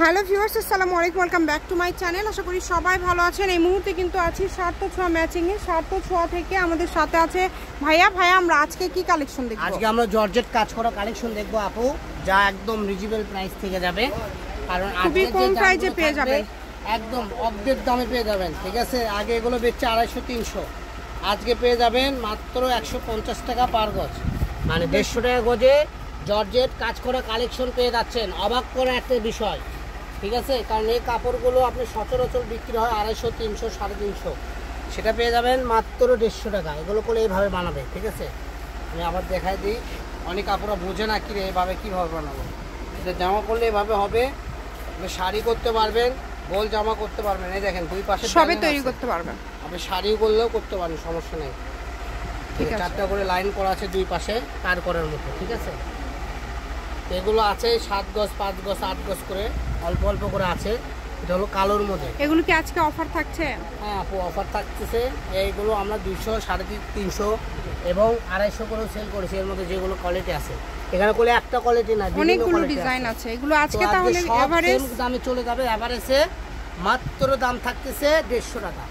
Hello viewers, আসসালামু আলাইকুম, welcome back to my channel. আশা করি সবাই ভালো আছেন। এই মুহূর্তে কিন্তু আছি সার্থ ছোঁয়া ম্যাচিংয়ে। সার্থ ছোঁয়া থেকে আমাদের সাথে আছে ভাইয়া। আমরা আজকে কি কালেকশন দেখব? আজকে আমরা জর্জেট কাজ করা কালেকশন দেখব আপু, যা একদম রিজনেবল প্রাইস থেকে যাবে। কারণ খুবই কম প্রাইসে পেয়ে যাবেন, একদম অর্ধেক দামে পেয়ে যাবেন। ঠিক আছে, আগে এগুলো বেচছে 250-300, আজকে পেয়ে যাবেন মাত্র 150 টাকা পার গজ, মানে 150 টাকা গজে জর্জেট কাজ করা কালেকশন পেয়ে যাচ্ছেন। অবাক করা একটা বিষয়, ঠিক আছে, কারণ এই কাপড়গুলো আপনি সচরাচর বিক্রি হয় 250, 300, 350, সেটা পেয়ে যাবেন মাত্র 150 টাকা। এগুলো করে এইভাবে বানাবে। ঠিক আছে, আমি আবার দেখাই দিই, অনেক কাপড়রা বোঝে না কি রে এভাবে কীভাবে বানাবো। এটা জামা করলে এভাবে হবে, আপনি শাড়ি করতে পারবেন, গোল জামা করতে পারবেন। এই দেখেন দুই পাশে সবই তৈরি করতে পারবেন, আপনি শাড়ি করলেও করতে পারেন, সমস্যা নেই। ঠিক আছে, 4টা করে লাইন করা আছে দুই পাশে তার করার মতো। ঠিক আছে, এগুলো আছে 7 গজ, 5 গজ, 8 গজ করে অল্প অল্প করে আছে। এটা হলো কালোর মধ্যে। এগুলো কি আজকে অফার থাকছে? হ্যাঁ আপু, অফার থাকতেছে। এইগুলো আমরা 200, 350 এবং 250 করেও সেল করেছি। এর মধ্যে যেগুলো কোয়ালিটি আছে, এখানে করলে একটা কোয়ালিটি না, অনেকগুলো ডিজাইন আছে। এগুলো আজকে তাহলে এভারেজ দামে চলে যাবে। এভারেজে মাত্র দাম থাকতেছে 150 টাকা।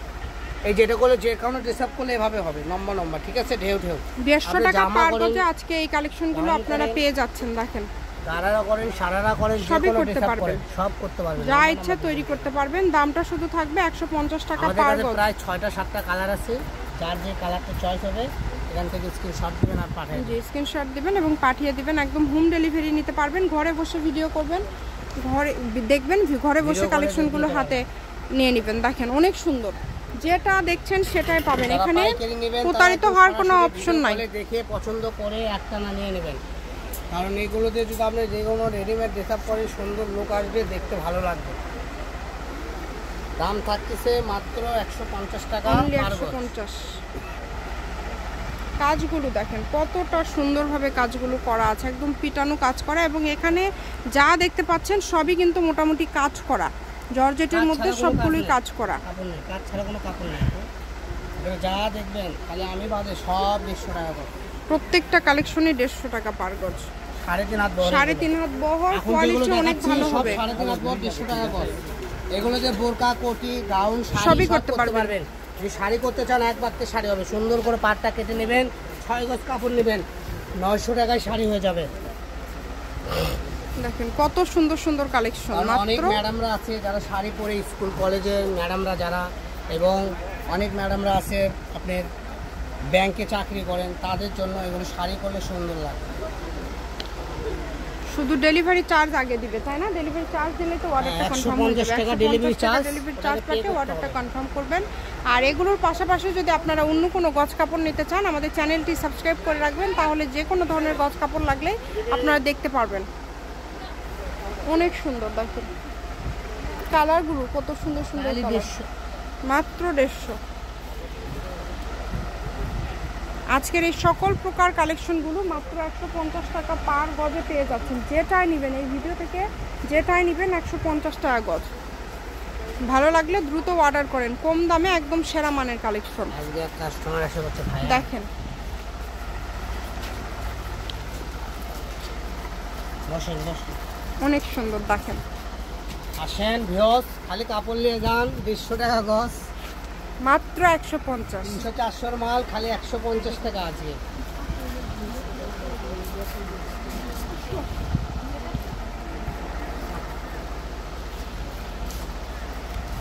এই যেটা করলে যে কারণে ড্রেস আপ করলে এভাবে হবে, লম্বা লম্বা। ঠিক আছে, ঢেউ ঢেউ 150 টাকা পার গজে আজকে এই কালেকশনগুলো আপনারা পেয়ে যাচ্ছেন। দেখেন, গারারা করেন, সারারা করেন, সবই করতে পারবেন, সব করতে পারবেন, যা ইচ্ছা তৈরি করতে পারবেন। দামটা শুধু থাকবে 150 টাকা পার গজ। প্রায় 6টা-7টা কালার আছে, যার যে কালারটা চয়েস হবে এখান থেকে স্ক্রিনশট দিবেন আর পাঠাবেন। জি, স্ক্রিনশট দিবেন এবং পাঠিয়ে দিবেন। একদম হোম ডেলিভারি নিতে পারবেন। ঘরে বসে ভিডিও করবেন, ঘরে দেখবেন, ঘরে বসে কালেকশনগুলো হাতে নিয়ে নেবেন। দেখেন অনেক সুন্দর, যেটা দেখছেন সেটাই পাবেন। এখানে প্রতারিত হওয়ার কোনো অপশন নাই। দেখে পছন্দ করে একটা না নিয়ে নেবেন, কারণ এইগুলোতে যদি আপনি যে কোনো রেডিমেড ড্রেস আপ করে সুন্দর লুক আসবে, দেখতে ভালো লাগবে। দাম থাকতেছে মাত্র 150 টাকা। 150। কাজগুলো দেখেন কতটা সুন্দরভাবে কাজগুলো করা আছে, একদম পিটানো কাজ করা। এবং এখানে যা দেখতে পাচ্ছেন সবই কিন্তু মোটামুটি কাজ করা, জর্জেটের মধ্যে সবগুলোই কাজ করা। কাজ ছাড়া কোনো কাপড় নেই, যা দেখবেন খালি আমি বাদে সব 150 টাকা করে। প্রত্যেকটা কালেকশনই 150 টাকা পার গজ। 3.5 হাত বহর, 3.5 হাত বহর, কোয়ালিটি অনেক ভালো হবে। 3.5 হাত বহর 150 টাকা করে। এগুলো যে বোরকা, কোটি, গাউন, সবই করতে পারবেন। যদি শাড়ি করতে চান এক বাক্যে শাড়ি হবে। সুন্দর করে পাটটা কেটে নেবেন, 6 গজ কাপড় নেবেন, 900 টাকায় শাড়ি হয়ে যাবে। দেখেন কত সুন্দর সুন্দর কালেকশন। অনেক ম্যাডামরা আছে যারা শাড়ি পরে স্কুল কলেজের ম্যাডামরা যারা, এবং অনেক ম্যাডামরা আছে আপনার ব্যাংকে চাকরি করেন, তাদের জন্য এগুলো শাড়ি করলে সুন্দর লাগে। শুধু ডেলিভারি চার্জ আগে দিবে, তাই না? ডেলিভারি চার্জ দিলে তো অর্ডারটা কনফার্ম হয়ে যাবে। 150 টাকা ডেলিভারি চার্জ পাঠিয়ে অর্ডারটা কনফার্ম করবেন। আর এগুলোর পাশাপাশি যদি আপনারা অন্য কোনো গজ কাপড় নিতে চান, আমাদের চ্যানেলটি সাবস্ক্রাইব করে রাখবেন, তাহলে যে কোনো ধরনের গজ কাপড় লাগলে আপনারা দেখতে পারবেন। অনেক সুন্দর দেখেন কালারগুলো, কত সুন্দর সুন্দর কালার। মাত্র 150। আজকের এই সকল প্রকার কালেকশনগুলো মাত্র 150 টাকা পার গজে পেয়ে যাচ্ছেন। যেটাই নেবেন এই ভিডিও থেকে, যেটাই নেবেন 150 টাকা গজ। ভালো লাগলে দ্রুত অর্ডার করেন, কম দামে একদম সেরা মানের কালেকশন। দেখেন অনেক সুন্দর। দেখেন আসেন ভিউয়ার্স, খালি কাপড় নিয়ে যান, 150 টাকা গজ, মাত্র 150। 300-400 মাল খালি 150 টাকা আছে।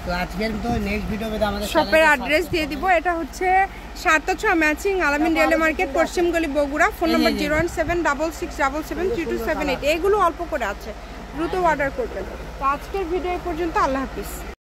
তো আজকের তো নেক্সট ভিডিওতে আমাদের শপের অ্যাড্রেস দিয়ে দিব। এটা হচ্ছে সার্থ ছোঁয়া ম্যাচিং, আলামিন রিয়েল মার্কেট, পশ্চিমগলি, বগুড়া। Phone number 01766773278। এগুলো অল্প করে আছে, দ্রুত অর্ডার করবেন। তো আজকের ভিডিও পর্যন্ত, আল্লাহ হাফিজ।